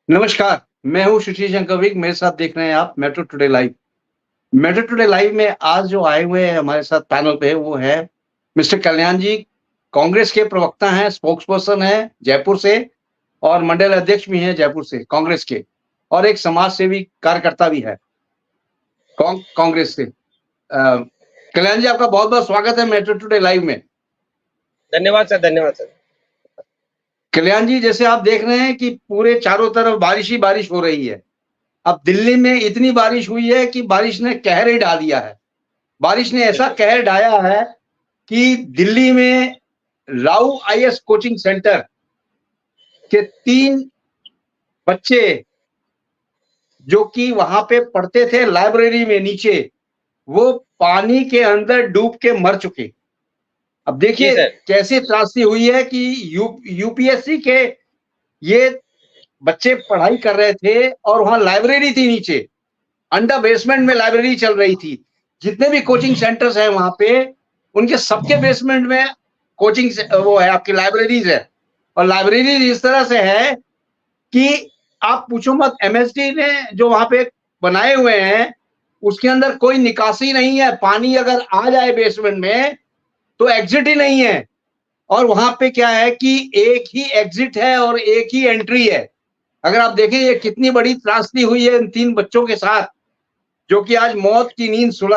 नमस्कार, मैं हूँ सुशील शंकर विक, मेरे साथ देख रहे हैं आप metro today live. Metro today live में आज जो आए हुए हैं हमारे साथ पैनल पे वो है मिस्टर कल्याण जी, कांग्रेस के प्रवक्ता हैं, स्पोक्स पर्सन हैं जयपुर से और मंडल अध्यक्ष भी हैं जयपुर से कांग्रेस के और एक समाज सेवी कार्यकर्ता भी है कांग्रेस से। कल्याण जी आपका बहुत-बहुत स्वागत है मेट्रो टुडे लाइव में। धन्यवाद सर, धन्यवाद सर। कल्याण जी जैसे आप देख रहे हैं कि पूरे चारों तरफ बारिश ही बारिश हो रही है। अब दिल्ली में इतनी बारिश हुई है कि बारिश ने कहर ही ढा दिया है। बारिश ने ऐसा कहर ढाया है कि दिल्ली में राउ आईएएस कोचिंग सेंटर के 3 बच्चे जो कि वहां पे पढ़ते थे लाइब्रेरी में नीचे, वो पानी के अंदर डूब के मर चुके। अब देखिए कैसे त्रासदी हुई है कि यूपीएससी के ये बच्चे पढ़ाई कर रहे थे और वहां लाइब्रेरी थी नीचे, अंडर बेसमेंट में लाइब्रेरी चल रही थी। जितने भी कोचिंग सेंटर्स हैं वहां पे, उनके सबके बेसमेंट में कोचिंग वो है, आपकी लाइब्रेरीज है और लाइब्रेरी इस तरह से है कि आप पूछो मत। एमएसडी ने जो वहां पे बनाए हुए हैं उसके अंदर कोई निकासी नहीं है। पानी अगर आ जाए बेसमेंट में तो एग्जिट ही नहीं है और वहां पे क्या है कि एक ही एग्जिट है और एक ही एंट्री है। अगर आप देखें ये कितनी बड़ी त्रासदी हुई है इन 3 बच्चों के साथ जो कि आज मौत की नींद सो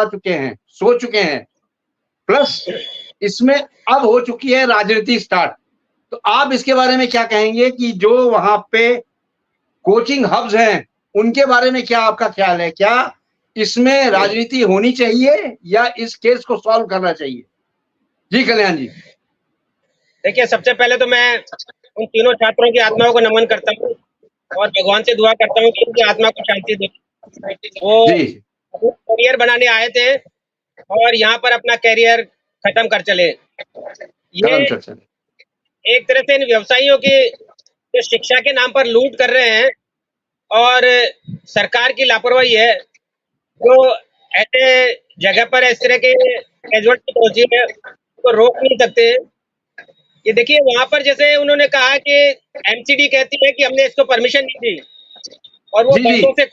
चुके हैं। प्लस इसमें अब हो चुकी है राजनीति स्टार्ट। तो आप इसके बारे में क्या कहेंगे कि जो वहां पे कोचिंग हब्स हैं उनके बारे में क्या आपका ख्याल है? क्या इसमें राजनीति होनी चाहिए या इस केस को सॉल्व करना चाहिए? जी कल्याण जी। देखिए, सबसे पहले तो मैं उन तीनों छात्रों की आत्माओं को नमन करता हूँ और भगवान से दुआ करता हूँ कि उनकी आत्मा को शांति दे। वो करियर बनाने आए थे और यहाँ पर अपना करियर खत्म कर चले। ये एक तरह से इन व्यवसायियों की जो शिक्षा के नाम पर लूट कर रहे हैं और सरकार की लापरवाही है जो ऐसे जगह पर इस तरह के कैजुअलिटी पहुंची है तो रोक नहीं सकते। ये देखिए वहां पर जैसे उन्होंने कहा कि एमसीडी कहती है कि हमने इसको परमिशन नहीं दी और वो बरसों से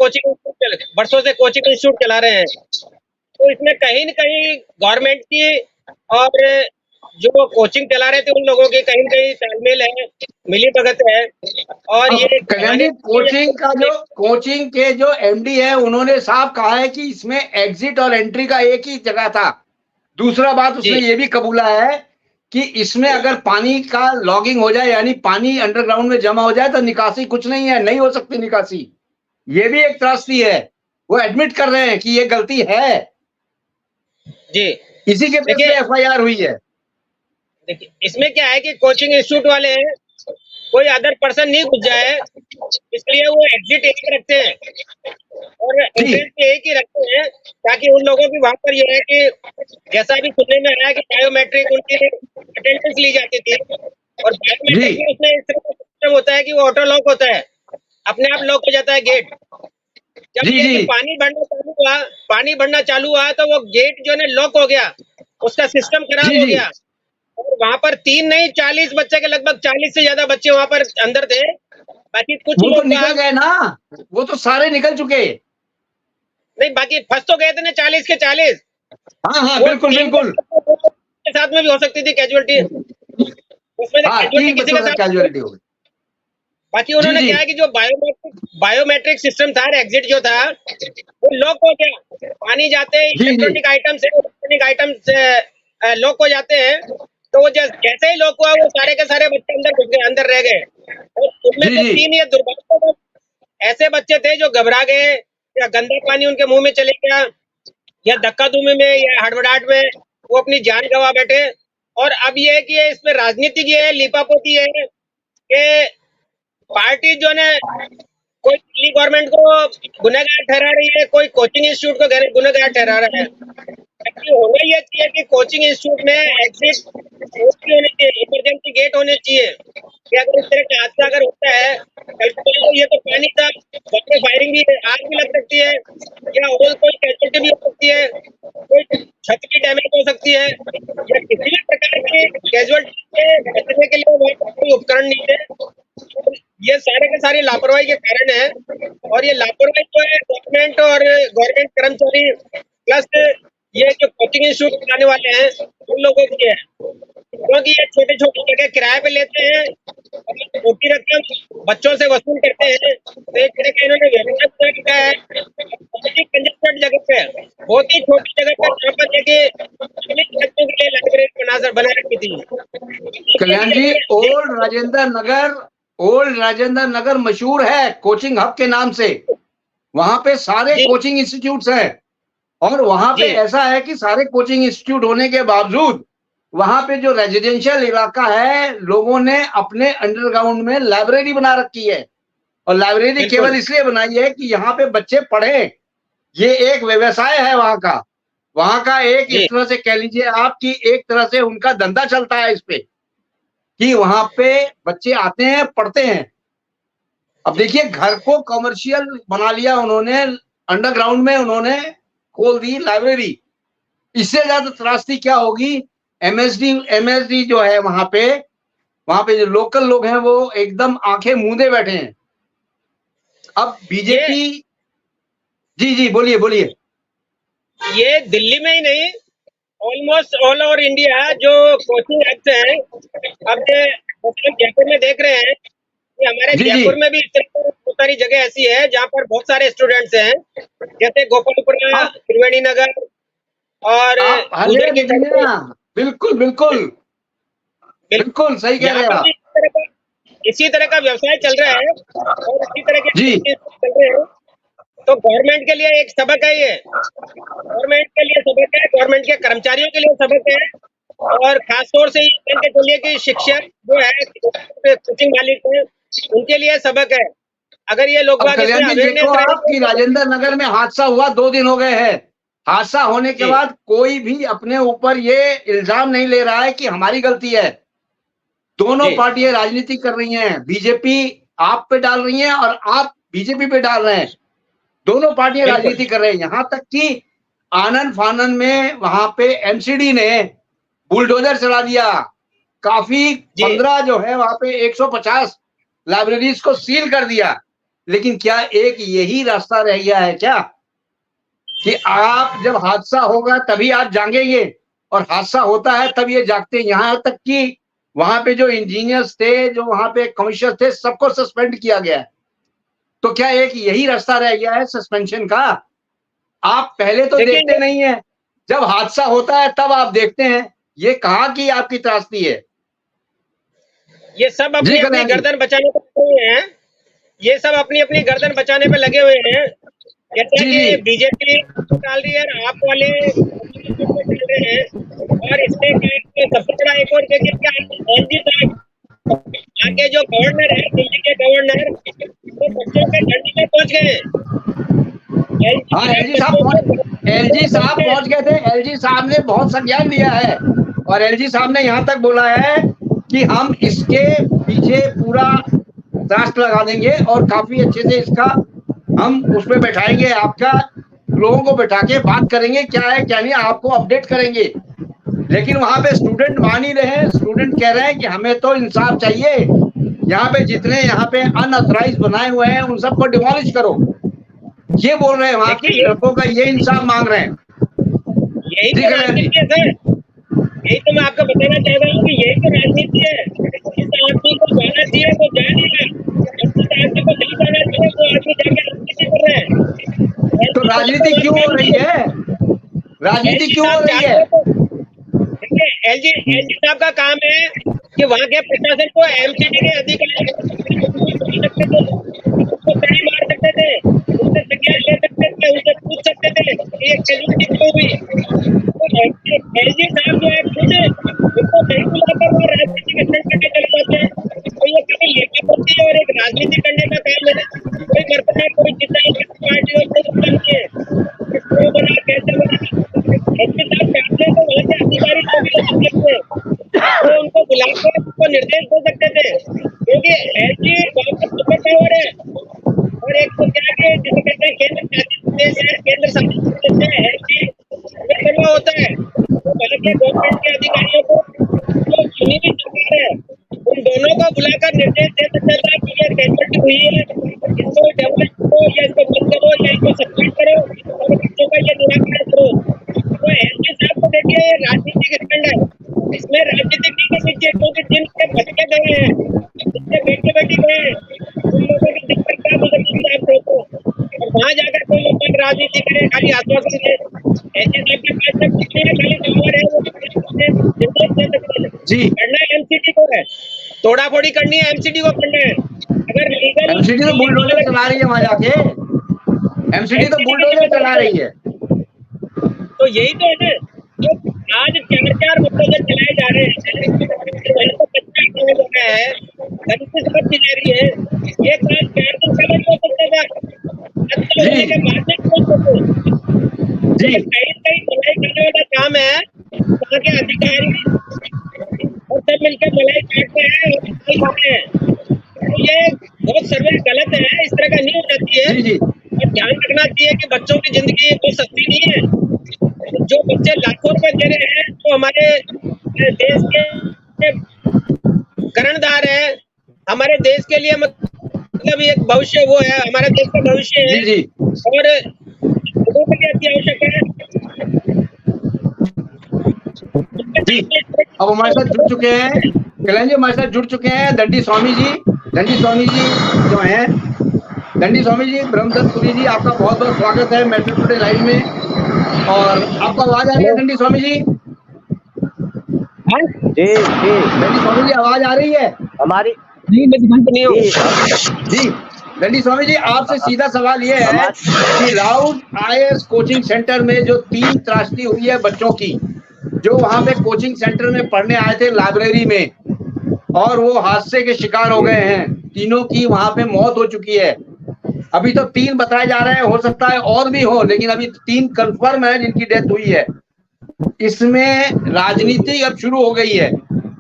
कोचिंग इंस्टीट्यूट चला रहे हैं। तो इसमें कहीं न कहीं गवर्नमेंट की और जो कोचिंग चला रहे थे उन लोगों की कहीं न कहीं तालमेल है, मिलीभगत है। और ये कोचिंग के जो एमडी है उन्होंने साफ कहा है कि इसमें एग्जिट और एंट्री का एक ही जगह था। दूसरा बात उसने ये भी कबूला है कि इसमें अगर पानी का लॉगिंग हो जाए यानी पानी अंडरग्राउंड में जमा हो जाए तो निकासी कुछ नहीं है, नहीं हो सकती निकासी। ये भी एक त्रासदी है। वो एडमिट कर रहे हैं कि ये गलती है जी। इसी के बेस पे एफआईआर हुई है। देखिए इसमें क्या है कि कोचिंग इंस्टीट्यूट वाले कोई अदर पर्सन नहीं घुस जाए इसलिए वो एग्जिट एक ही रखते हैं और एंट्रेंस एक ही रखते हैं ताकि उन लोगों की वहां पर ये है कि जैसा भी सुनने में आया कि बायोमेट्रिक उनकी अटेंडेंस ली जाती थी और बायोमेट्रिक में उसमें इस तरह का सिस्टम होता है कि वो ऑटो लॉक होता है, अपने आप लॉक हो जाता है गेट। जब ये पानी बढ़ना चालू हुआ तो वो गेट जो है लॉक हो गया, उसका सिस्टम खराब हो गया और वहां पर 3 नहीं 40 बच्चे के लगभग 40 से ज्यादा बच्चे वहां पर अंदर थे। बाकी कुछ वो तो निकल गए ना, वो तो सारे निकल चुके। नहीं बाकी फंस तो गए थे ना 40 के 40। हाँ बिल्कुल बिल्कुल के साथ में भी हो सकती थी कैजुअलिटी, उसमें किसी के साथ कैजुअलिटी हो गई। बाकी उन्होंने क्या है कि जो बायोमेट्रिक सिस्टम था एग्जिट जो था वो लॉक हो गया। पानी जाते इलेक्ट्रॉनिक आइटम से लॉक हो जाते हैं तो वो जैसे ही लॉक हुआ वो सारे के सारे बच्चे अंदर घुस गए, अंदर रह गए और उनमें से 3 ये दुर्भाग्य ऐसे बच्चे थे जो घबरा गए या गंदा पानी उनके मुंह में चले गया या धक्का धुमी में या हड़बड़ाहट में वो अपनी जान गंवा बैठे। और अब ये है कि इसमें राजनीतिक ये है, लीपापोती है कि पार्टी जो है कोई दिल्ली गवर्नमेंट को गुनहगार ठहरा रही है, कोई कोचिंग इंस्टीट्यूट को गुनहगार ठहरा रहा है। होना ये चाहिए कि कोचिंग इंस्टीट्यूट में एग्जिट होने चाहिए, इमरजेंसी गेट होने चाहिए कि अगर इस तरह का हादसा अगर होता है तो ये तो पानी था, बच्चे फायरिंग भी आग भी लग सकती है या और कोई कैजुअलिटी भी हो सकती है, कोई छत की डैमेज हो सकती है या किसी भी प्रकार की कैजुअलिटी से बचने के लिए कोई उपकरण नहीं थे। ये सारे के सारी लापरवाही के कारण है। और ये लापरवाही जो है गवर्नमेंट और गवर्नमेंट कर्मचारी प्लस ये जो कोचिंग इंस्टीट्यूट बनाने वाले हैं उन लोगों की है, क्योंकि ये छोटे छोटे जगह किराए पे लेते हैं और मोटी रकम बच्चों से वसूल करते हैं। तो एक तरह का इन्होंने व्यवस्था बना रखा है बहुत ही कंजेस्टेड जगह पे, बहुत ही छोटी जगह पर जहाँ पर देखिए बच्चों के लिए लाइब्रेरी बना रखी थी। कल्याण जी, ओल्ड राजेंद्र नगर मशहूर है कोचिंग हब के नाम से। वहां पे सारे जी। कोचिंग इंस्टीट्यूट्स हैं और वहां पे जी। ऐसा है कि सारे कोचिंग इंस्टीट्यूट होने के बावजूद वहां पे जो रेजिडेंशियल इलाका है, लोगों ने अपने अंडरग्राउंड में लाइब्रेरी बना रखी है। और लाइब्रेरी बिल्कुल। केवल इसलिए बनाई है कि यहाँ पे बच्चे पढ़े। ये एक व्यवसाय है वहां का एक, जी। इस तरह से कह लीजिए आप कि एक तरह से उनका धंधा चलता है इस पे, कि वहां पे बच्चे आते हैं, पढ़ते हैं। अब देखिए, घर को कमर्शियल बना लिया उन्होंने, अंडरग्राउंड में उन्होंने खोल दी लाइब्रेरी। इससे ज्यादा त्रासदी क्या होगी। एमएसडी जो है वहां पे जो लोकल लोग हैं वो एकदम आंखें मूंदे बैठे हैं। अब बीजेपी, जी बोलिए बोलिए। ये दिल्ली में ही नहीं, ऑलमोस्ट ऑल ओवर इंडिया जो कोचिंग हब्स हैं, अब हम जयपुर में देख रहे हैं कि हमारे जयपुर में भी इस तरह की बहुत सारी जगह ऐसी है जहाँ पर बहुत सारे स्टूडेंट्स हैं, जैसे गोपालपुरा, त्रिवेणी नगर और उधर की देखेंगे ना। बिल्कुल बिल्कुल बिल्कुल सही कह रहे हैं आप। इसी तरह का व्यवसाय चल रहा है और इसी तरह के चल रहे हैं। तो गवर्नमेंट के लिए एक सबक है, ये गवर्नमेंट के लिए सबक है, गवर्नमेंट के कर्मचारियों के लिए सबक है, और खास तौर से ये मान के चलिए कि शिक्षक जो है, कोचिंग मालिक है, उनके लिए सबक है। अगर ये लोग आपकी राजेंद्र नगर में हादसा हुआ 2 दिन हो गए हैं। हादसा होने के बाद कोई भी अपने ऊपर ये इल्जाम नहीं ले रहा है कि हमारी गलती है। दोनों पार्टियां राजनीति कर रही हैं, बीजेपी आप पे डाल रही है और आप बीजेपी पे डाल रहे हैं। दोनों पार्टियां राजनीति कर रहे हैं। यहां तक कि आनन फानन में वहां पे एमसीडी ने बुलडोजर चला दिया। काफी 15 जो है वहां पे 150 लाइब्रेरीज को सील कर दिया। लेकिन क्या एक यही रास्ता रह गया है क्या कि आप जब हादसा होगा तभी आप जागेंगे और हादसा होता है तब ये जागते हैं। यहां तक कि वहां पे जो इंजीनियर्स थे, जो वहां पे कमिश्नर थे, सबको सस्पेंड किया गया है। तो क्या एक यही रास्ता रह गया है सस्पेंशन का। आप पहले तो देखते नहीं है, जब हादसा होता है तब आप देखते हैं। ये कहाँ की आपकी त्रासदी है। ये सब अपनी अपनी गर्दन बचाने पे लगे हुए हैं, ये सब अपनी अपनी गर्दन बचाने पे लगे हुए हैं। जैसे कि बीजेपी डाल रही है, आप वाले डाल रहे हैं, और इससे सबसे बड़ा एक और देखिए क्या एलजी साहब आगे जो गवर्नर है, दिल्ली के गवर्नर, वो बच्चों के धरने में पहुंच गए। एलजी साहब पहुंच गए थे। एलजी साहब ने बहुत संज्ञान दिया है और एलजी साहब ने यहां तक बोला है कि हम इसके पीछे पूरा राष्ट्र लगा देंगे और काफी अच्छे से इसका हम उसमें बैठाएंगे, आपका लोगों को बैठा के बात करेंगे क्या है क्या नहीं, आपको अपडेट करेंगे। लेकिन वहां पे स्टूडेंट मान ही रहे हैं। स्टूडेंट कह रहे हैं कि हमें तो इंसाफ चाहिए। यहाँ पे जितने यहाँ पे अनऑथराइज बनाए हुए हैं उन सबको डिमोलिश करो, ये बोल रहे हैं। वहां के लड़कों का ये इंसाफ मांग रहे हैं। यही तो मैं आपको बताना चाह रहा हूँ कि यही तो राजनीति है। जिस आदमी को जाना चाहिए वो जा नहीं रहा, जिस आदमी को नहीं जाना चाहिए वो आदमी जाके राजनीति कर रहे हैं। तो राजनीति क्यों हो रही है, राजनीति क्यों हो रही है। एलजी साहब का काम है कि वहाँ के प्रशासन को एमसीडी के अधिकारी उसको सही मार सकते थे, उससे शिकायत ले सकते थे, उससे पूछ सकते थे कि ये कैजुअलिटी क्यों हुई। एलजी साहब जो है खुद उनको नहीं बुलाकर वो राजनीति के स्टंट करके चले जाते हैं। तो ये कभी लेखा पड़ती है और एक राजनीति करने का काम है। कोई मरता है, कोई जीता है, पार्टी और कोई नहीं है, क्यों बना, कैसे बना। एलजी साहब फैसले तो वहाँ के अधिकारी को भी ले सकते थे, वो उनको बुलाकर उनको निर्देश दे सकते थे, क्योंकि एलजी वहाँ पर सुपर पावर है। और एक तो क्या है जिसे कहते हैं केंद्र शासित प्रदेश है, केंद्र शासित प्रदेश है, एलजी करना होता है। तो वहाँ के गवर्नमेंट के अधिकारियों को जो चुनी हुई सरकार है उन दोनों को बुलाकर निर्देश दे सकता था कि ये प्रॉपर्टी हुई है, इसको डेवलप करो या इसको बंद करो या इसको सस्पेंड करो और बच्चों का ये निराकरण करो। तो एसपी साहब को देखिए, ये राजनीतिक स्टैंड है, इसमें राजनीतिक नहीं करनी चाहिए, क्योंकि जिनके बच्चे गए हैं, जिनके बेटे बेटी गए हैं, उन लोगों की दिक्कत क्या गुजरती है आप सोचो। और वहां जाकर कोई लोग राजनीति करे, खाली आश्वासन दे। ऐसे साहब के पास जब कुछ नहीं है, खाली पावर है, वो जी करना एमसीडी को है, तोड़ाफोड़ी करनी है, एमसीडी को करना है। अगर लीगल एमसीडी तो बुलडोजर चला रही है वहां जाके, एमसीडी तो बुलडोजर चला रही है। तो यही तो है ना, तो आज 4-4 बुलडोजर चलाए जा रहे हैं, गलती से दी जा रही है। एक बार 4 दिन पहले हो सकता था, जी जी कहीं मलाई करने वाला काम है, वहाँ के अधिकारी और सब मिलकर मलाई काटते हैं और खाते हैं। तो ये बहुत सर्विस गलत है, इस तरह का नहीं होना चाहिए। जी जी और ध्यान रखना चाहिए कि बच्चों की जिंदगी तो सस्ती नहीं है। जो बच्चे लाखों रुपए दे रहे हैं, तो हमारे देश के कर्णधार है, हमारे देश के लिए मतलब एक भविष्य वो है, हमारे देश का भविष्य है। जी और लोगों के लिए अति आवश्यक है। जी अब हमारे साथ जुड़ चुके हैं कल्याण जी, हमारे साथ जुड़ चुके हैं दंडी स्वामी जी। दंडी स्वामी जी जो हैं, दंडी स्वामी जी, ब्रह्मदत्त पुरी जी, आपका बहुत बहुत स्वागत है मेट्रो टुडे लाइव में। और आपको आवाज आ रही है दंडी स्वामी जी? जी जी दंडी स्वामी जी आवाज आ रही है हमारी? नहीं हो जी दंडी स्वामी जी, आपसे सीधा सवाल ये है कि राउत आईएएस कोचिंग सेंटर में जो 3 त्रासदी हुई है बच्चों की, जो वहां पे कोचिंग सेंटर में पढ़ने आए थे लाइब्रेरी में, और वो हादसे के शिकार हो गए हैं, तीनों की वहां पे मौत हो चुकी है। अभी तो 3 बताए जा रहे हैं, हो सकता है और भी हो, लेकिन अभी 3 कंफर्म है जिनकी डेथ हुई है। इसमें राजनीति अब शुरू हो गई है,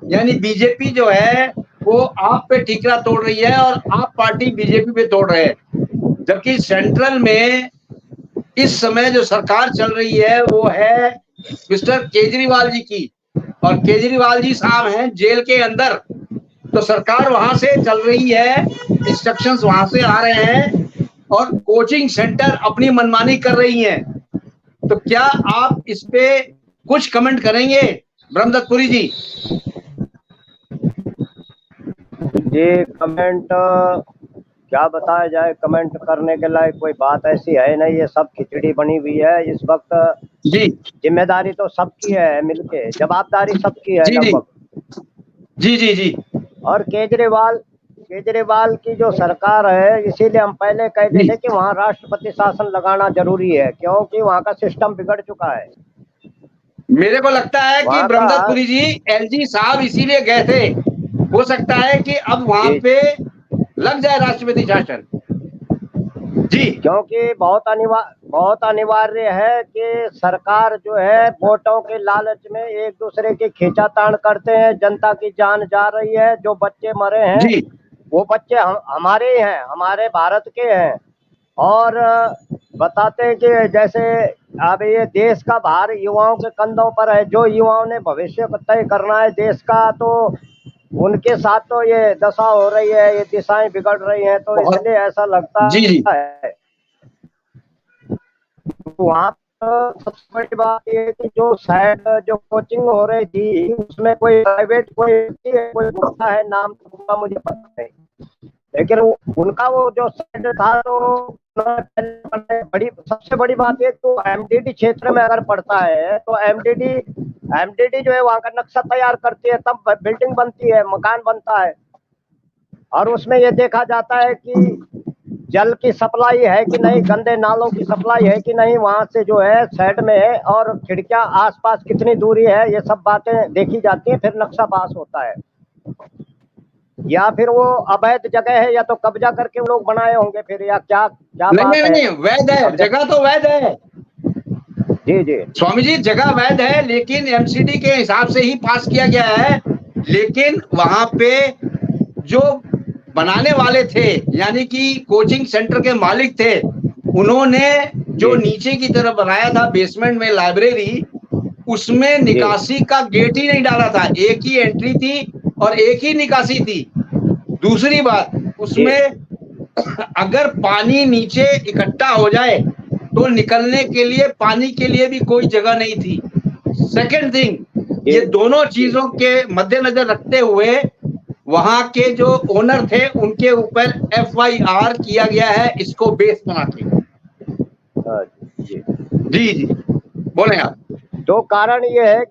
यानी बीजेपी जो है वो आप पे ठीकरा तोड़ रही है और आप पार्टी बीजेपी पे तोड़ रहे हैं। जबकि सेंट्रल में इस समय जो सरकार चल रही है वो है मिस्टर केजरीवाल जी की, और केजरीवाल जी साहब हैं जेल के अंदर, तो सरकार वहां से चल रही है, इंस्ट्रक्शंस वहां से आ रहे हैं और कोचिंग सेंटर अपनी मनमानी कर रही हैं। तो क्या आप इस पे कुछ कमेंट करेंगे ब्रह्मदत्त पुरी जी? जी कमेंट क्या बताया जाए, कमेंट करने के लायक कोई बात ऐसी है नहीं, ये सब खिचड़ी बनी हुई है इस वक्त। जी जिम्मेदारी तो सबकी है, मिलके जवाबदारी सबकी है जी लगभग। जी जी जी और केजरीवाल की जो सरकार है, इसीलिए हम पहले कहते थे कि वहाँ राष्ट्रपति शासन लगाना जरूरी है, क्योंकि वहाँ का सिस्टम बिगड़ चुका है। मेरे को लगता है कि ब्रह्मदत्त पुरी जी, एलजी साहब इसीलिए गए थे, हो सकता है कि अब वहां पे लग जाए राष्ट्रपति शासन। जी क्योंकि बहुत अनिवार्य है कि सरकार जो है वोटों के लालच में एक दूसरे की खींचातान करते हैं, जनता की जान जा रही है। जो बच्चे मरे हैं जी वो बच्चे हमारे ही हैं, हमारे भारत के हैं। और बताते हैं कि जैसे अब ये देश का भार युवाओं के कंधों पर है, जो युवाओं ने भविष्य तय करना है देश का, तो उनके साथ तो ये दशा हो रही है, ये दिशाएं बिगड़ रही हैं। तो इसलिए ऐसा लगता जी जी है वहाँ सबसे बड़ी बात ये है कि जो शायद जो कोचिंग हो रही थी उसमें कोई प्राइवेट कोई होता है, नाम तो मुझे पता नहीं, लेकिन उनका वो जो साइड था तो सबसे बड़ी बात ये, तो एमडीडी क्षेत्र में अगर पड़ता है तो एमडीडी जो है वहाँ का नक्शा तैयार करती है, तब बिल्डिंग बनती है, मकान बनता है। और उसमें ये देखा जाता है कि जल की सप्लाई है कि नहीं, गंदे नालों की सप्लाई है कि नहीं, वहां से जो है साइड में है, और खिड़कियां आसपास कितनी दूरी है, ये सब बातें देखी जाती हैं, फिर नक्शा पास होता है। या फिर वो अवैध जगह है, या तो कब्जा करके लोग बनाए होंगे फिर, या क्या क्या बात है? नहीं, वैध है, जगह तो वैध है जी जी स्वामी जी, जगह वैध है, लेकिन एमसीडी के हिसाब से ही पास किया गया है। लेकिन वहां पे जो बनाने वाले थे, यानी कि कोचिंग सेंटर के मालिक थे, उन्होंने जो नीचे की तरफ बनाया था बेसमेंट में लाइब्रेरी, उसमें निकासी का गेट ही नहीं डाला था, एक ही एंट्री थी और एक ही निकासी थी। दूसरी बात, उसमें अगर पानी नीचे इकट्ठा हो जाए तो निकलने के लिए पानी के लिए भी कोई जगह नहीं थी। सेकंड थिंग, ये दोनों चीजों के मद्देनजर रखते हुए वहां के जो ओनर थे उनके ऊपर FIR किया गया है, इसको बेस बना के। जी जी जी, बोले आप। तो कारण ये है,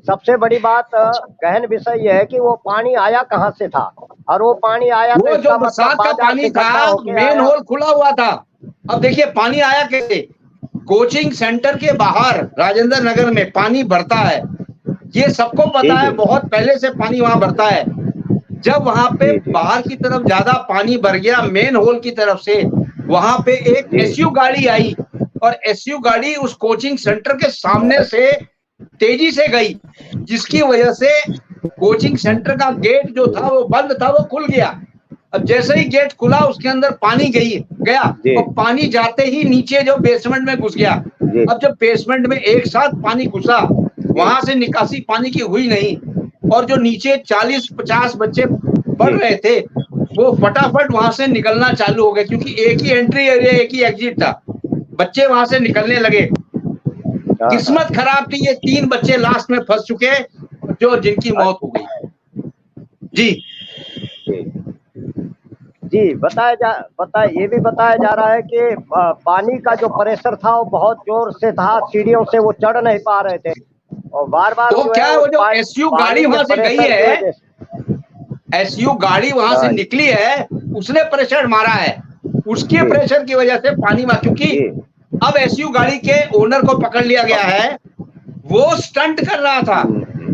सबसे बड़ी बात गहन विषय ये है कि वो पानी आया कहाँ से था, और वो पानी आया वो तो जो इसका बरसात मतलब का बाजार पानी से इकट्ठा था, होके मेन आया। होल खुला हुआ था। अब देखिए पानी आया कैसे। कोचिंग सेंटर के बाहर राजेंद्र नगर में पानी भरता है, ये सबको पता है, बहुत पहले से पानी वहां भरता है। जब वहां पे बाहर की तरफ ज्यादा पानी भर गया मेन होल की तरफ से, वहां पे एक SU गाड़ी आई और SU गाड़ी उस कोचिंग सेंटर के सामने से तेजी से गई, जिसकी वजह से कोचिंग सेंटर का गेट जो था वो बंद था, वो खुल गया। अब जैसे ही गेट खुला उसके अंदर पानी गया और पानी जाते ही नीचे जो बेसमेंट में घुस गया। अब जब बेसमेंट में एक साथ पानी घुसा, वहां से निकासी पानी की हुई नहीं, और जो नीचे 40-50 बच्चे पढ़ रहे थे वो फटाफट वहां से निकलना चालू हो गए, क्योंकि एक ही एंट्री एरिया एक ही एग्जिट था। बच्चे वहां से निकलने लगे। किस्मत खराब थी, ये 3 बच्चे लास्ट में फंस चुके जो जिनकी मौत हो गई। जी जी ये भी बताया जा रहा है कि पानी का जो प्रेशर था वो बहुत जोर से था, सीढ़ियों से वो चढ़ नहीं पा रहे थे, और बार बार तो क्या वो जो SU गाड़ी वहां से गई है, SU गाड़ी वहां से निकली है, उसने प्रेशर मारा है, उसके प्रेशर की वजह से पानी में, क्योंकि अब SU गाड़ी के ओनर को पकड़ लिया गया है, वो स्टंट कर रहा था।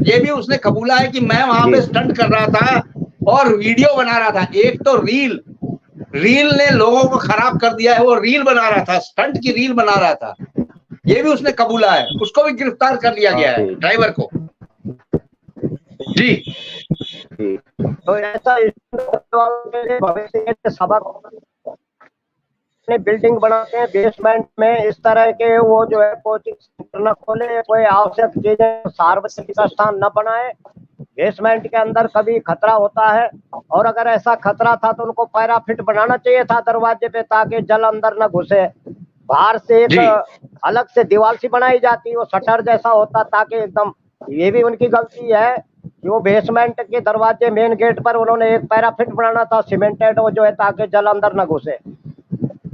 ये भी उसने कबूला है कि मैं वहां पे स्टंट कर रहा था और वीडियो बना रहा था। एक तो रील ने लोगों को खराब कर दिया है, वो रील बना रहा था, स्टंट की रील बना रहा था, ये भी उसने कबूला है। उसको भी गिरफ्तार कर लिया गया है, ड्राइवर को। जी तो ऐसा भविष्य के सबक बिल्डिंग बनाते हैं बेसमेंट में, इस तरह के वो जो है कोचिंग सेंटर न खोले, कोई आवश्यक चीजें सार्वजनिक स्थान न बनाए। बेसमेंट के अंदर कभी खतरा होता है, और अगर ऐसा खतरा था तो उनको पैराफिट बनाना चाहिए था दरवाजे पे, ताकि जल अंदर न घुसे। बाहर से एक अलग से दीवार सी बनाई जाती, वो शटर जैसा होता, ताकि एकदम, ये भी उनकी गलती है कि वो बेसमेंट के दरवाजे मेन गेट पर उन्होंने एक पैराफिट बनाना था सीमेंटेड, वो जो है ताकि जल अंदर न घुसे।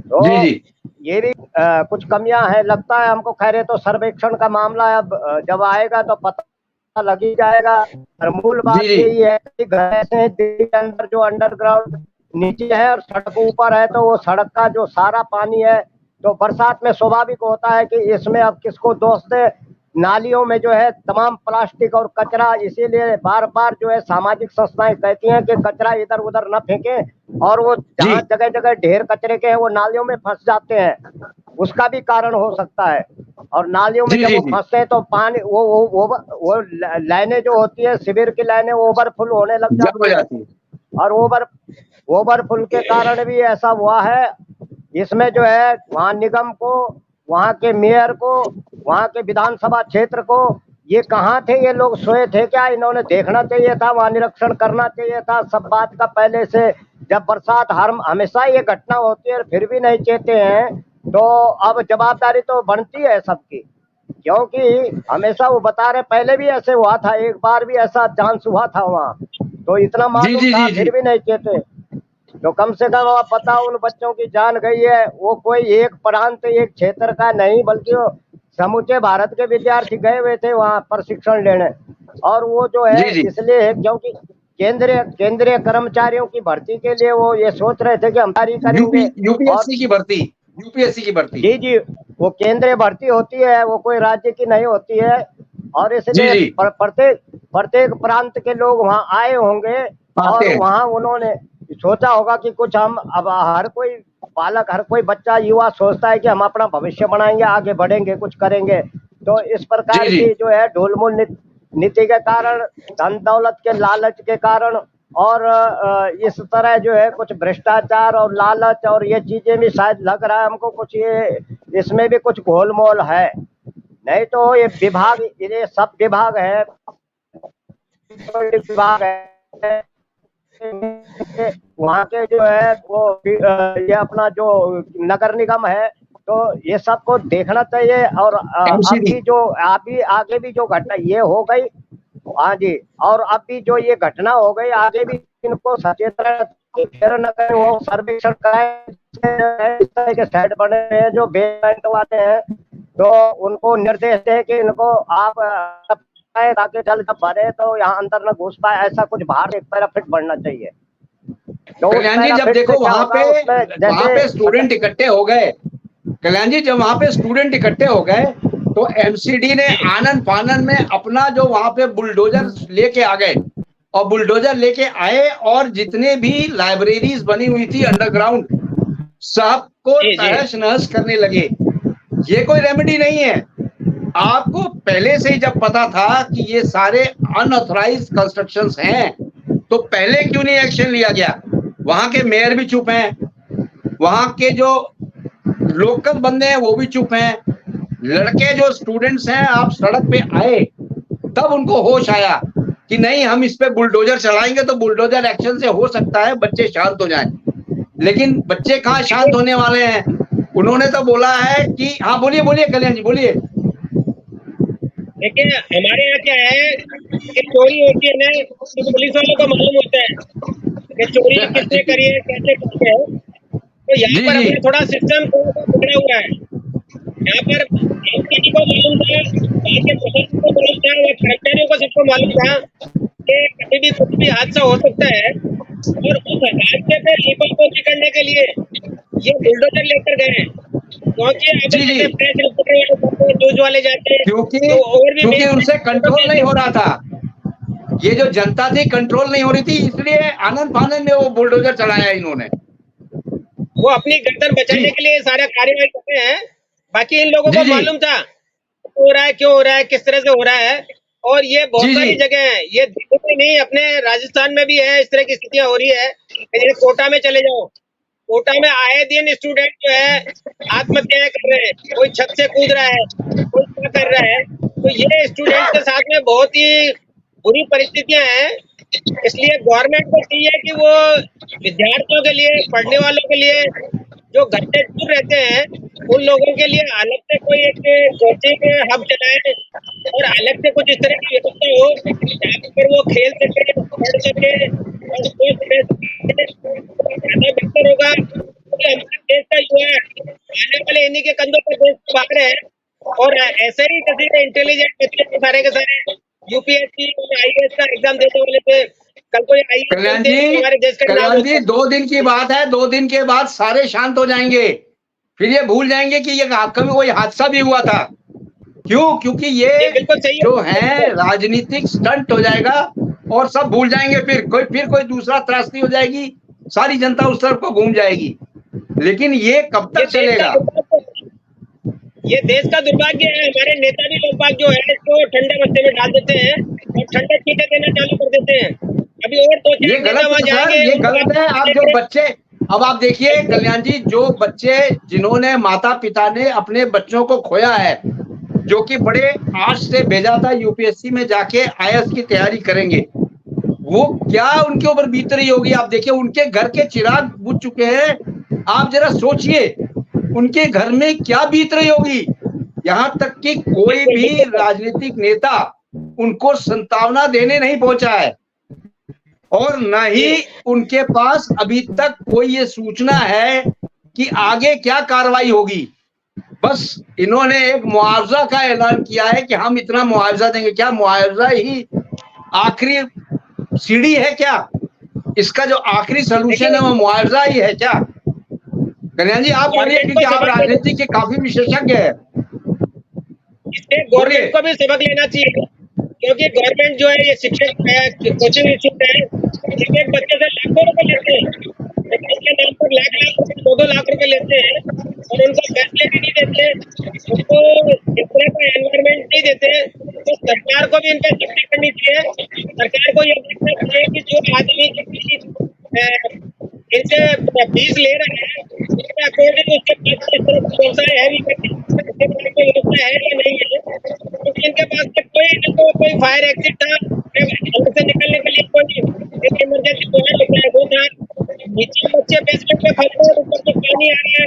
तो ये भी कुछ कमियां हैं लगता है हमको। खैर तो सर्वेक्षण का मामला अब जब आएगा तो पता लग ही जाएगा। और मूल बात यही है कि घर से दिल्ली के अंदर जो अंडरग्राउंड नीचे है और सड़क ऊपर है, तो वो सड़क का जो सारा पानी है, तो बरसात में स्वाभाविक होता है कि इसमें अब किसको दोष दे। नालियों में जो है तमाम प्लास्टिक और कचरा, इसीलिए बार बार जो है सामाजिक संस्थाएं कहती हैं कि कचरा इधर उधर न फेंकें, और वो जहाँ जगह जगह ढेर कचरे के हैं वो नालियों में फंस जाते हैं, उसका भी कारण हो सकता है। और नालियों में जब वो फंसते हैं तो पानी वो लाइनें जो होती है, शिविर की लाइनें ओवरफुल होने लग जाती है, और ओवरफुल के कारण भी ऐसा हुआ है। इसमें जो है वहाँ निगम को, वहाँ के मेयर को, वहाँ के विधानसभा क्षेत्र को, ये कहाँ थे ये लोग, सोए थे क्या? इन्होंने देखना चाहिए था, वहाँ निरीक्षण करना चाहिए था सब बात का पहले से। जब बरसात हमेशा ये घटना होती है फिर भी नहीं कहते हैं, तो अब जवाबदारी तो बनती है सबकी, क्योंकि हमेशा वो बता रहे पहले भी ऐसे हुआ था, एक बार भी ऐसा चांस हुआ था वहाँ, तो इतना मालूम था फिर भी नहीं कहते। तो कम से कम आप बताओ, उन बच्चों की जान गई है, वो कोई एक प्रांत एक क्षेत्र का नहीं, बल्कि वो समूचे भारत के विद्यार्थी गए हुए थे वहाँ प्रशिक्षण लेने। और वो जो है इसलिए है क्योंकि केंद्रीय कर्मचारियों की भर्ती के लिए वो ये सोच रहे थे कि हम तैयारी करेंगे। यूपीएससी की भर्ती जी वो केंद्रीय भर्ती होती है, वो कोई राज्य की नहीं होती है, और इसलिए प्रत्येक प्रांत के लोग वहाँ आए होंगे, और वहाँ उन्होंने सोचा होगा कि कुछ हम, अब हर कोई बालक, हर कोई बच्चा युवा सोचता है कि हम अपना भविष्य बनाएंगे, आगे बढ़ेंगे, कुछ करेंगे। तो इस प्रकार की जो है ढोलमुल नीति के कारण, धन दौलत के लालच के कारण, और इस तरह जो है कुछ भ्रष्टाचार और लालच और ये चीजें भी शायद लग रहा है हमको, कुछ ये इसमें भी कुछ घोलमोल है। नहीं तो ये विभाग, ये सब विभाग है, वहाँ के जो है वो ये अपना जो नगर निगम है, तो ये सबको देखना चाहिए। और MCD अभी जो अभी आगे भी जो घटना ये हो गई, हाँ जी, और अभी जो ये घटना हो गई आगे भी इनको सचेत रहना चाहिए, फिर न कहीं वो सर्वेक्षण कराए। इस तरह के साइड बने हैं जो बेसमेंट वाले हैं, तो उनको निर्देश दे कि इनको आप ताकि जल जब भरे तो यहाँ अंदर न घुस पाए, ऐसा कुछ बाहर एक पैराफिट बढ़ना चाहिए। तो उस कल्याण जी जब पैराफिट देखो से क्या वहां होगा, उसमें पे जैसे स्टूडेंट इकट्ठे हो गए, कल्याण जी जब वहां पे स्टूडेंट इकट्ठे हो गए तो MCD ने आनन फानन में अपना जो वहां पे बुलडोजर लेके आ गए, और बुलडोजर लेके आए और जितने भी लाइब्रेरीज बनी हुई थी अंडरग्राउंड सबको जी जी तहस नहस करने लगे। ये कोई रेमेडी नहीं है। आपको पहले से ही जब पता था कि ये सारे अनऑथराइज्ड कंस्ट्रक्शंस हैं, तो पहले क्यों नहीं एक्शन लिया गया? वहां के मेयर भी चुप हैं, वहां के जो लोकल बंदे हैं वो भी चुप हैं, लड़के जो स्टूडेंट्स हैं आप सड़क पे आए तब उनको होश आया कि नहीं हम इस पे बुलडोजर चलाएंगे तो बुलडोजर एक्शन से हो सकता है बच्चे शांत हो जाएं। लेकिन बच्चे कहाँ शांत होने वाले हैं? उन्होंने तो बोला है कि हाँ बोलिए बोलिए कल्याण जी बोलिए। देखिए हमारे यहाँ क्या है कि चोरी होती है ना, तो पुलिस वालों को मालूम होता है कि चोरी किसने करी है, कैसे करते हैं। तो यहाँ जी पर जी अपना थोड़ा सिस्टम बिगड़ा हुआ है। यहाँ पर MCD को मालूम था, बाकी प्रशासन को मालूम था, और कर्मचारियों को सबको मालूम था कि कभी भी कुछ भी हादसा हो सकता है, और उस हादसे पे लीपापोती करने के लिए ये बुलडोजर लेकर गए। क्योंकि अगर जी जी जैसे प्रेस रिपोर्टर वाले जाते हैं, न्यूज वाले जाते हैं, क्योंकि तो और भी क्योंकि उनसे कंट्रोल नहीं हो रहा था। ये जो जनता थी कंट्रोल नहीं हो रही थी, इसलिए आनंद फानंद में वो बुलडोजर चलाया इन्होंने। वो अपनी गर्दन जी बचाने के लिए सारा कार्यवाही कर रहे हैं। बाकी इन लोगों जी को जी मालूम था हो रहा है, क्यों हो रहा है, किस तरह से हो रहा है। और ये बहुत जी जी सारी जगह है, ये दिल्ली में नहीं, अपने राजस्थान में भी है, इस तरह की स्थितियां हो रही है। जैसे कोटा में चले जाओ, कोटा में आए दिन स्टूडेंट जो है आत्महत्याएं कर रहे हैं, कोई छत से कूद रहा है, कोई क्या कर रहा है। तो ये स्टूडेंट के साथ में बहुत ही बुरी परिस्थितियां हैं। इसलिए गवर्नमेंट को चाहिए कि वो विद्यार्थियों के लिए, पढ़ने वालों के लिए, जो घर से दूर रहते हैं उन लोगों के लिए अलग से कोई एक कोचिंग हब चलाए, और अलग से कुछ इस तरह की व्यवस्था हो जहाँ पर वो खेल सके, पढ़ सके और स्वस्थ रह सके, ज्यादा बेहतर होगा। क्योंकि हमारे देश का युवा आने वाले इन्हीं के कंधों पर देश को भाग रहे हैं। और ऐसे ही जैसे इंटेलिजेंट बच्चे थे सारे के सारे UPSC और IAS का एग्जाम देने वाले थे, कल को IAS कल्याण बनते हैं तो जी हमारे देश का नाम कल्याण जी होता है। 2 दिन की बात है, 2 दिन के बाद सारे शांत हो जाएंगे, फिर ये भूल जाएंगे कि ये कभी कोई हादसा भी हुआ था। क्यों? क्योंकि ये ये बिल्कुल सही जो है। है राजनीतिक स्टंट हो जाएगा और सब भूल जाएंगे, फिर कोई दूसरा त्रासदी हो जाएगी, सारी जनता उस तरफ को घूम जाएगी। लेकिन ये कब ये तक देश का चलेगा? ये देश का दुर्भाग्य है। हमारे नेता भी लोग बाग जो है इसको ठंडे बस्ते में डाल देते हैं और ठंडे चीटे देना चालू कर देते हैं। अभी और दो ये चार नेता गलत वहां है सर, जाएंगे, ये उनको गलत है। आप जो बच्चे, अब आप देखिए कल्याण जी, जो बच्चे जिन्होंने माता पिता ने अपने बच्चों को खोया है, जो कि बड़े आश से भेजा था UPSC में जाके IAS की तैयारी करेंगे, वो क्या उनके ऊपर बीत रही होगी? आप देखिए उनके घर के चिराग बुझ चुके हैं। आप जरा सोचिए उनके घर में क्या बीत रही होगी। यहाँ तक कि कोई भी राजनीतिक नेता उनको संतावना देने नहीं पहुंचा है, और न ही उनके पास अभी तक कोई ये सूचना है कि आगे क्या कार्रवाई होगी। बस इन्होंने एक मुआवजा का ऐलान किया है कि हम इतना मुआवजा देंगे। क्या मुआवजा ही आखिरी सीढ़ी है क्या? इसका जो आखिरी सोल्यूशन है वो मुआवजा ही है क्या? कल्याण जी आप बोलिए, क्योंकि आप राजनीति के काफी विशेषज्ञ हैं। इससे गवर्नमेंट को भी सबक लेना चाहिए, क्योंकि गवर्नमेंट जो है ये शिक्षक है, कोचिंग इंस्टीट्यूट है, एक एक बच्चे से लाखों रुपए लेते हैं, लेकिन इसके नाम पर लाख लाख रुपए, 2-2 लाख रुपए लेते हैं और उनको फैसले भी नहीं देते, उनको इस तरह का एनवायरमेंट नहीं देते। तो सरकार को भी इन पर सख्ती करनी चाहिए। सरकार को ये देखना चाहिए कि जो आदमी इनसे फीस ले रहा है उसके अकॉर्डिंग उसके पास इस तरह की व्यवसाय है भी उसके पास कोई व्यवसाय है या नहीं है, क्योंकि इनके पास तक कोई फायर एग्जिट था, घर से निकलने के लिए कोई एक इमरजेंसी प्लान लिखा है वो था, नीचे बच्चे बेसमेंट में फंस गए, ऊपर से पानी आ रहा है,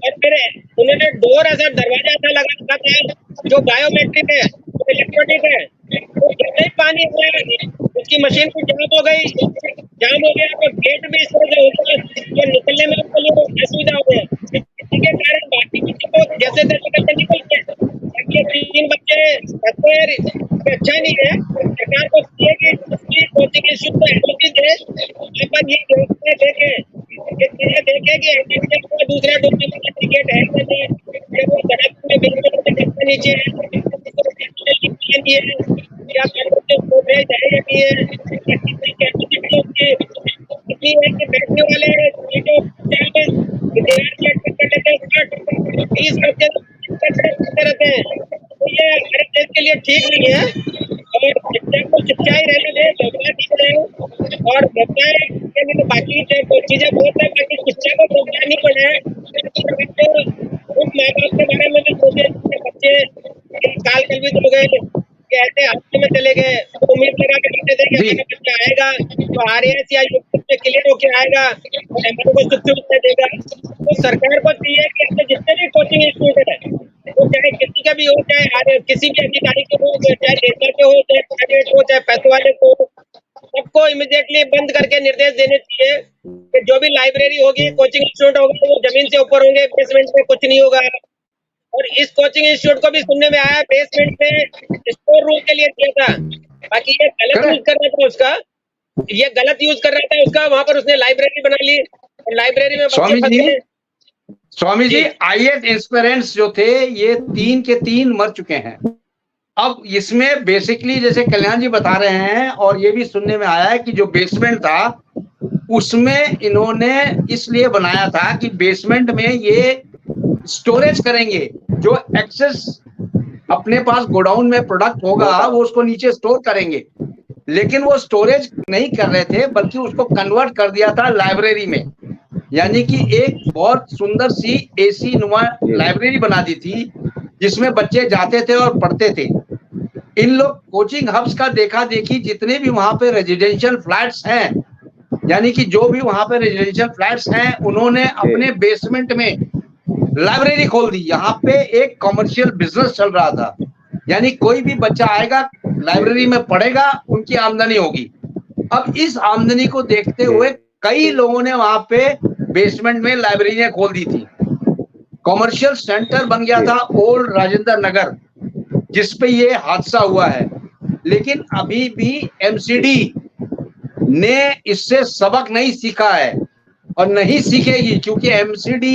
और फिर उन्होंने डोर ऐसा दरवाजा ऐसा लगा रखा था जो बायोमेट्रिक है, इलेक्ट्रॉनिक है, तो जैसे ही पानी आया उसकी मशीन भी जाम हो गया तो गेट भी इस तरह से हो गया तो निकलने में उसको लिए असुविधा हो गया, इसी के कारण बाकी बच्चे को जैसे तैसे करके निकल गए। ये 3 बच्चे अच्छा नहीं है, सरकार को चाहिए कि उसकी कोचिंग इंस्टीट्यूट को एडमिशन दे, अपन ये व्यवस्था देखे कि एडमिशन को दूसरा डॉक्यूमेंट का टिकट है या नहीं, जब वो सड़क में बिल्कुल नीचे है या स्टोरेज है या नहीं है, कितनी कैपेसिटी उसकी कितनी है कि बैठने वाले सीटों विद्यार्थी एडमिट कर लेते हैं 20 बच्चे करते रहते हैं, तो ये हमारे देश के लिए ठीक नहीं है। और शिक्षा को शिक्षा ही रहने दें, व्यवसाय नहीं बनाए, और व्यवसाय के तो बाकी चीजें बहुत है, बाकी शिक्षा को व्यवसाय नहीं बनाए तो उस माँ बाप के बारे में भी सोचे बच्चे काल कल्पित हो गए कि ऐसे हफ्ते में चले गए, तो उम्मीद लगा के रखते थे कि हमारा बच्चा आएगा तो RAS या UP से क्लियर होके आएगा और हमारे को सुख सुविधा देगा। तो सरकार को चाहिए कि अपने जितने भी कोचिंग इंस्टीट्यूट है वो चाहे किसी का भी हो, चाहे किसी भी अधिकारी के हो, चाहे नेता के हो, चाहे प्राइवेट हो, चाहे पैसे वाले को, सबको इमीडिएटली बंद करके निर्देश देने चाहिए कि जो भी लाइब्रेरी होगी, कोचिंग इंस्टीट्यूट होगा, वो जमीन से ऊपर होंगे, बेसमेंट में कुछ नहीं होगा। और इस कोचिंग इंस्टीट्यूट को भी सुनने में आया बेसमेंट में स्टोर रूम के लिए दिया था, बाकी ये गलत यूज कर रहा था उसका, ये गलत यूज कर रहा था उसका, वहां पर उसने लाइब्रेरी बना ली और लाइब्रेरी में स्वामी जी IAS एस्पिरेंट्स जो थे ये 3 के 3 मर चुके हैं। अब इसमें बेसिकली जैसे कल्याण जी बता रहे हैं और ये भी सुनने में आया है कि जो बेसमेंट था उसमें इन्होंने इसलिए बनाया था कि बेसमेंट में ये स्टोरेज करेंगे, जो एक्सेस अपने पास गोडाउन में प्रोडक्ट होगा वो उसको नीचे स्टोर करेंगे, लेकिन वो स्टोरेज नहीं कर रहे थे बल्कि उसको कन्वर्ट कर दिया था लाइब्रेरी में, यानी कि एक बहुत सुंदर सी AC नुमा लाइब्रेरी बना दी थी जिसमें बच्चे जाते थे और पढ़ते थे। इन लोग कोचिंग हब्स का देखा देखी जितने भी वहां पे रेजिडेंशियल फ्लैट्स हैं, यानी कि जो भी वहां पे रेजिडेंशियल फ्लैट्स हैं, उन्होंने अपने बेसमेंट में लाइब्रेरी खोल दी। यहाँ पे एक कमर्शियल बिजनेस चल रहा था, यानी कोई भी बच्चा आएगा लाइब्रेरी में पढ़ेगा, उनकी आमदनी होगी। अब इस आमदनी को देखते हुए कई लोगों ने वहां पे बेसमेंट में लाइब्रेरियां खोल दी थी। कमर्शियल सेंटर बन गया था ओल्ड राजेंद्र नगर, जिसपे ये हादसा हुआ है। लेकिन अभी भी MCD ने इससे सबक नहीं सीखा है और नहीं सीखेगी, क्योंकि MCD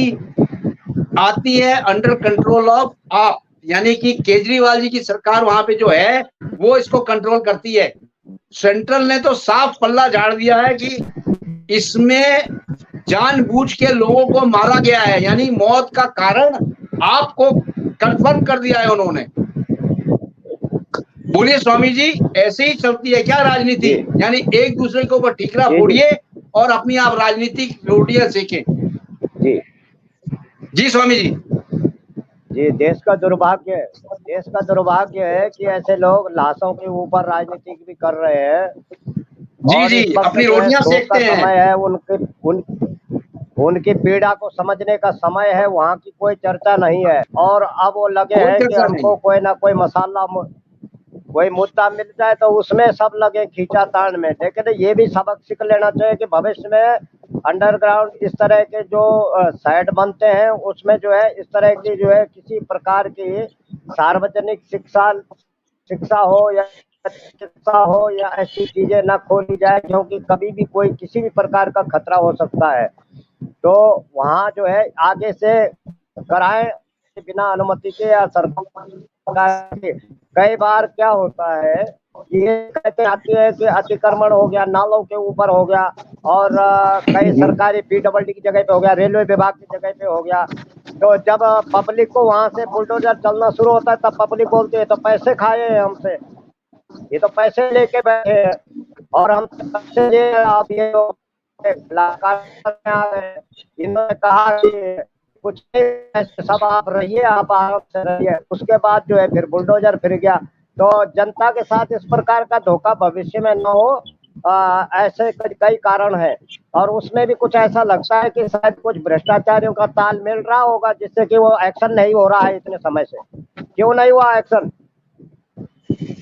आती है अंडर कंट्रोल ऑफ आप, यानी कि केजरीवाल जी की सरकार वहां पे जो है वो इसको कंट्रोल करती है। सेंट्रल ने तो साफ पल्ला झाड़ दिया है कि इसमें जानबूझ के लोगों को मारा गया है, यानी मौत का कारण आपको कंफर्म कर दिया है उन्होंने। बोलिए स्वामी जी, ऐसे ही चलती है क्या राजनीति? यानी एक दूसरे के ऊपर ठीकरा फोड़िए और अपनी आप राजनीतिक रोटियां सेकें। जी स्वामी जी। जी, देश का दुर्भाग्य है कि ऐसे लोग लाशों के ऊपर राजनीति भी कर रहे हैं। जी, अपनी रोटियां सेकते हैं। समय है उनकी पीड़ा को समझने का समय है, वहाँ की कोई चर्चा नहीं है। और अब वो लगे हैं कि हमको कोई ना कोई कोई मुद्दा मिल जाए तो उसमें सब लगे खींचातान में। लेकिन ये भी सबक सीख लेना चाहिए कि भविष्य में अंडरग्राउंड इस तरह के जो साइट बनते हैं उसमें जो है इस तरह की जो है किसी प्रकार की सार्वजनिक शिक्षा हो या ऐसी चीजें न खोली जाए, क्योंकि कभी भी कोई किसी भी प्रकार का खतरा हो सकता है। तो वहाँ जो है आगे से कराएं बिना अनुमति के या सरकार के। कई बार क्या होता है ये कहते आती है कि अतिक्रमण हो गया, नालों के ऊपर हो गया, और कई सरकारी PWD की जगह पे हो गया, रेलवे विभाग की जगह पे हो गया। तो जब पब्लिक को वहां से बुलडोजर चलना शुरू होता है तब पब्लिक बोलती है तो पैसे खाए हैं हमसे, ये तो पैसे लेके बैठे हैं और हम पैसे आप ये इन्होंने कहा कि कुछ नहीं, ऐसे सब आप रहिए, आप आराम से रहिए। उसके बाद जो है फिर बुलडोजर फिर गया। तो जनता के साथ इस प्रकार का धोखा भविष्य में न हो, ऐसे कई कारण हैं। और उसमें भी कुछ ऐसा लगता है कि शायद कुछ भ्रष्टाचारियों का ताल मिल रहा होगा, जिससे कि वो एक्शन नहीं हो रहा है इतने समय से। क्यों नहीं हुआ एक्शन?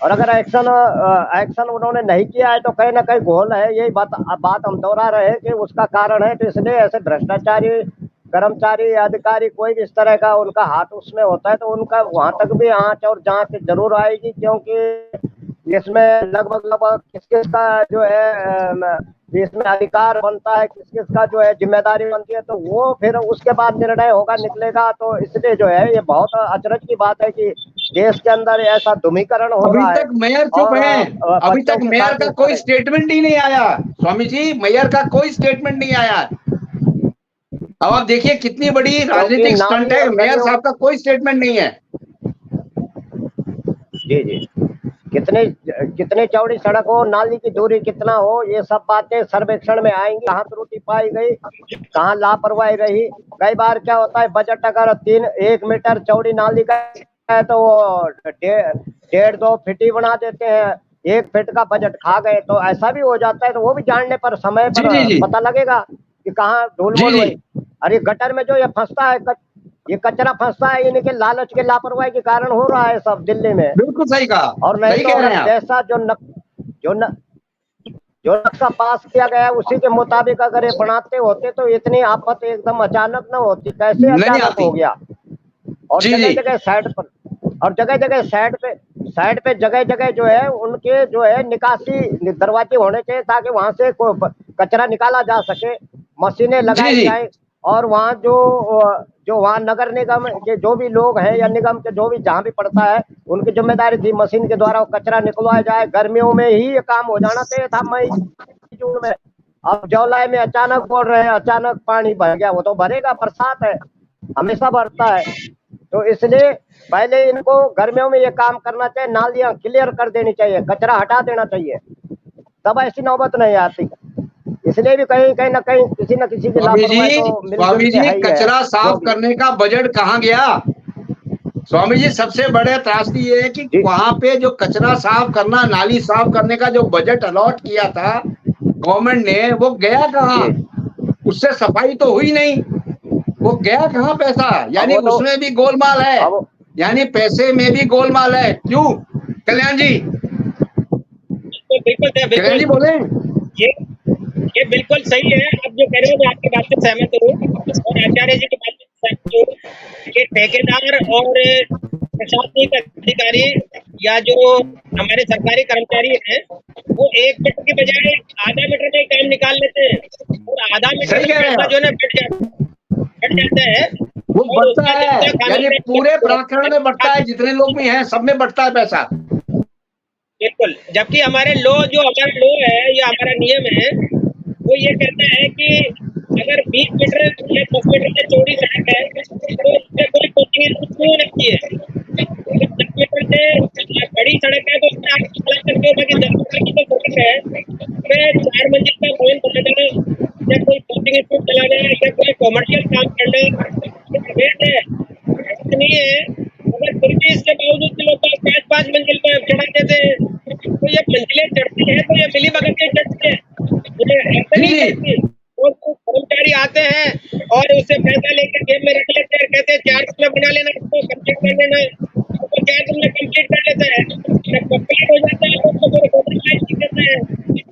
और अगर एक्शन उन्होंने नहीं किया है तो कहीं ना कहीं घोल है। यही बात हम दोहरा रहे हैं कि उसका कारण है। तो इसलिए ऐसे भ्रष्टाचारी कर्मचारी अधिकारी कोई भी इस तरह का उनका हाथ उसमें होता है तो उनका वहां तक भी आंच और जांच जरूर आएगी, क्योंकि इसमें लगभग किस किस का जो है इसमें अधिकार बनता है, किस किस का जो है जिम्मेदारी बनती है, तो वो फिर उसके बाद निर्णय होगा, निकलेगा। तो इसलिए जो है ये बहुत अचरज की बात है कि देश के अंदर ऐसा ध्रुवीकरण हो अभी रहा है। तक मेयर चुप हैं, अभी तक मेयर का कोई स्टेटमेंट ही नहीं आया। स्वामी जी, मेयर का कोई स्टेटमेंट नहीं आया। अब आप देखिए कितनी बड़ी राजनीतिक स्टंट है, मेयर साहब का कोई स्टेटमेंट नहीं है। जी जी, कितनी चौड़ी सड़क हो, नाली की दूरी कितना हो, ये सब बातें सर्वेक्षण में आएंगी। कहाँ त्रुटि पाई गई, कहाँ लापरवाही रही। कई बार क्या होता है, बजट अगर 1 मीटर चौड़ी नाली का है तो वो 1.5-2 फीट ही बना देते हैं, 1 फीट का बजट खा गए। तो ऐसा भी हो जाता है। तो वो भी जानने पर समय पर पता लगेगा कि कहाँ धूल बोल हुई। अरे गटर में जो ये फंसता है, ये कचरा फंसता है, इनके लालच के लापरवाही के कारण हो रहा है सब दिल्ली में। बिल्कुल सही कहा। और नहीं तो जैसा जो नक्शा पास किया गया है उसी के मुताबिक अगर ये बनाते होते तो इतनी आफत एकदम अचानक न होती। कैसे अचानक हो गया? और जगह जगह साइड पे जगह जगह जो है उनके जो है निकासी दरवाजे होने चाहिए, ताकि वहां से कचरा निकाला जा सके, मशीनें लगाई जाए। और वहाँ जो वहाँ नगर निगम के जो भी लोग हैं या निगम के जो भी जहाँ भी पड़ता है, उनकी जिम्मेदारी थी मशीन के द्वारा वो कचरा निकलवाया जाए। गर्मियों में ही ये काम हो जाना चाहिए था, मई जून में। अब जुलाई में अचानक बोल रहे हैं अचानक पानी भर गया। वो तो भरेगा, बरसात है, हमेशा भरता है। तो इसलिए पहले इनको गर्मियों में ये काम करना चाहिए, नालियां क्लियर कर देनी चाहिए, कचरा हटा देना चाहिए, तब ऐसी नौबत नहीं आती। इसलिए भी कहीं ना कहीं किसी न किसी की लापरवाही तो स्वामी जी, कचरा साफ करने का बजट कहाँ गया? स्वामी जी, सबसे बड़े त्रासदी ये है कि वहां पे जो कचरा साफ करना, नाली साफ करने का जो बजट अलॉट किया था गवर्नमेंट ने, वो गया कहाँ? उससे सफाई तो हुई नहीं, वो गया कहाँ पैसा? यानी उसमें भी गोलमाल है, यानी पैसे में भी गोलमाल है। क्यों कल्याण जी? कल्याण जी बोले। ये बिल्कुल सही है, आप जो कह रहे हो मैं आपकी बात से सहमत हूँ, और आचार्य जी की बात से सहमत हूँ कि ठेकेदार और प्रशासनिक अधिकारी या जो हमारे सरकारी कर्मचारी हैं वो 1 मीटर की बजाय आधा मीटर में काम निकाल लेते हैं, और आधा मीटर का पैसा जो है बढ़ जाता है, वो बढ़ता है, यानी पूरे प्रकरण में बढ़ता है, जितने लोग भी हैं सब में बढ़ता है पैसा। बिल्कुल, जबकि हमारा लॉ है या हमारा नियम है वो ये कहता है कि अगर 20 मीटर या 10 मीटर से चौड़ी सड़क है तो उसमें कोई कोचिंग क्यों लगती है। 10 मीटर से बड़ी सड़क है तो उसमें आप चला सकते हो, बाकी 10 मीटर की तो सड़क है उसमें 4 मंजिल का भवन बना जाए या कोई कोचिंग इंस्टीट्यूट चला जाए या कोई कॉमर्शियल काम करना है नहीं है। अगर फिर भी इसके बावजूद लोग 5-5 मंजिल पर चढ़ा देते हैं, तो ये मंजिलें चढ़ती है तो ये मिली भगत के चढ़ती है, ऐसे नहीं चढ़ती। और कर्मचारी आते हैं और उससे पैसा लेकर जेब में रख लेते हैं, कहते हैं 4 दिन में बना लेना, इसको कंप्लीट कर लेना, तो 4 दिन में कंप्लीट कर लेता है। जब कंप्लीट हो जाता है तो उसको पूरे कॉम्प्रोमाइज देता है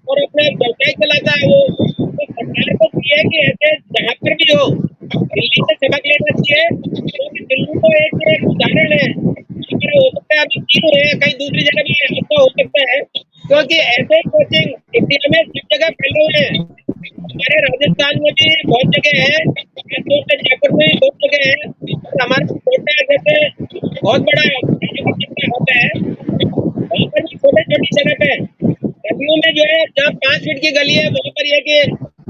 और अपना व्यवसाय चलाता है। वो तो सरकार को चाहिए कि ऐसे जहाँ पर भी हो दिल्ली से सबक लेना चाहिए, क्योंकि दिल्ली तो एक उदाहरण है। हो सकता है अभी तीन हुए हैं, कहीं दूसरी जगह भी ऐसा हो सकता है, क्योंकि ऐसे कोचिंग इंडिया में सब जगह फैले हुए हैं। हमारे राजस्थान में भी बहुत जगह है, जयपुर में भी बहुत जगह है, और हमारे कोटा जैसे बहुत बड़ा होता है वहाँ पर भी छोटे छोटी जगह पे गलियों में जो है जहाँ 5 फीट की गली है वहाँ पर यह कि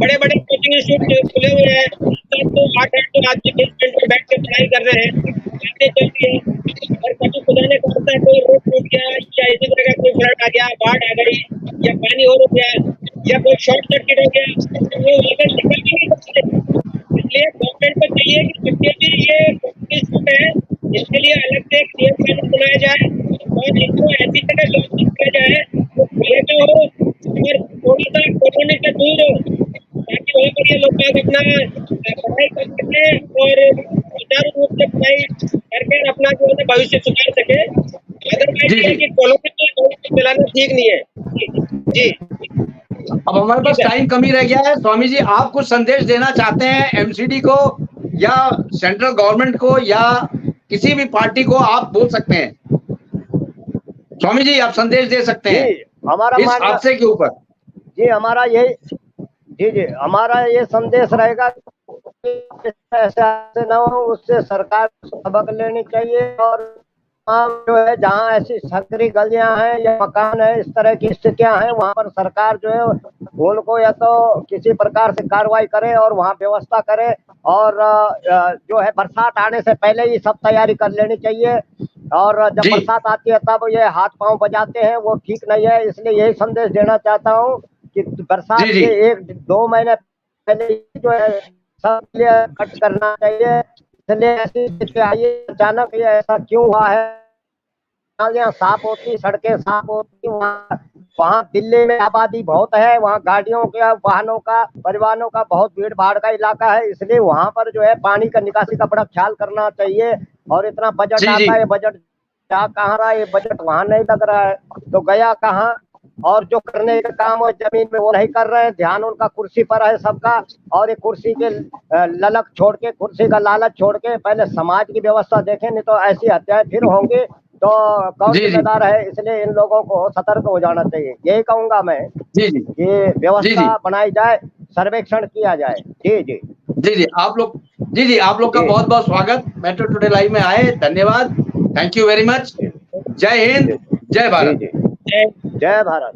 बड़े बड़े कोचिंग इंस्टीट्यूट खुले हुए हैं, 7-8 आदमी बेसमेंट में बैठ के पढ़ाई कर रहे हैं, बातें चलती है। और कभी खुदा ने करता है कोई रोड टूट गया या इसी तरह का कोई फ्लड आ गया, बाढ़ आ गई या पानी और हो गया या कोई शॉर्ट सर्किट हो गया, तो वो वहाँ पर निकल भी नहीं सकते। इसलिए गवर्नमेंट को चाहिए कि जितने भी ये इशू है इसके लिए अलग से एक सीएम कानून बनाया जाए और इनको ऐसी जगह लॉन्च किया जाए तो पहले तो हो और थोड़ा सा कॉलोनी से दूर हो ताकि वहाँ पर ये लोग अपना पढ़ाई कर सके और सुचारू रूप से पढ़ाई करके अपना जो है भविष्य सुधार सके। अदरवाइज ये कि कॉलोनी में चलाना ठीक नहीं है। जी अब हमारे पास टाइम कम ही रह गया है। स्वामी जी, आप कुछ संदेश देना चाहते हैं एमसीडी को या सेंट्रल गवर्नमेंट को या किसी भी पार्टी को, आप बोल सकते हैं। स्वामी जी, आप संदेश दे सकते हैं हमारा इस हादसे के ऊपर। जी हमारा यही हमारा ये संदेश रहेगा ऐसे न हो, उससे सरकार को सबक लेनी चाहिए और जो है जहाँ ऐसी संकरी गलियां हैं या मकान है, इस तरह की स्थितियां हैं, वहाँ पर सरकार जो है उनको या तो किसी प्रकार से कार्रवाई करे और वहाँ व्यवस्था करे और जो है बरसात आने से पहले ही सब तैयारी कर लेनी चाहिए। और जब बरसात आती है तब ये हाथ पांव बजाते हैं, वो ठीक नहीं है। इसलिए यही संदेश देना चाहता हूँ कि बरसात के 1-2 महीने पहले जो है सब लिए कट करना चाहिए। इसलिए ऐसी स्थिति आई, अचानक ये ऐसा क्यों हुआ है? नालियां साफ होती, सड़कें साफ होती, वहाँ दिल्ली में आबादी बहुत है, वहाँ गाड़ियों के, वाहनों का, परिवहनों का बहुत भीड़ भाड़ का इलाका है। इसलिए वहाँ पर जो है पानी का निकासी का बड़ा ख्याल करना चाहिए। और इतना बजट आता है, बजट क्या कहाँ रहा, ये बजट वहाँ नहीं लग रहा है तो गया कहाँ? और जो करने का काम है जमीन में वो नहीं कर रहे हैं, ध्यान उनका कुर्सी पर है सबका। और ये कुर्सी के ललक छोड़ के, कुर्सी का लालच छोड़ के पहले समाज की व्यवस्था देखें, नहीं तो ऐसी हत्याएं फिर होंगी तो कौन जिम्मेदार है? इसलिए इन लोगों को सतर्क हो जाना चाहिए। यही कहूंगा मैं कि व्यवस्था बनाई जाए, सर्वेक्षण किया जाए। जी आप लोग का बहुत बहुत स्वागत मेट्रो टुडे लाइव में आए। धन्यवाद, थैंक यू वेरी मच। जय हिंद, जय भारत। जय भारत।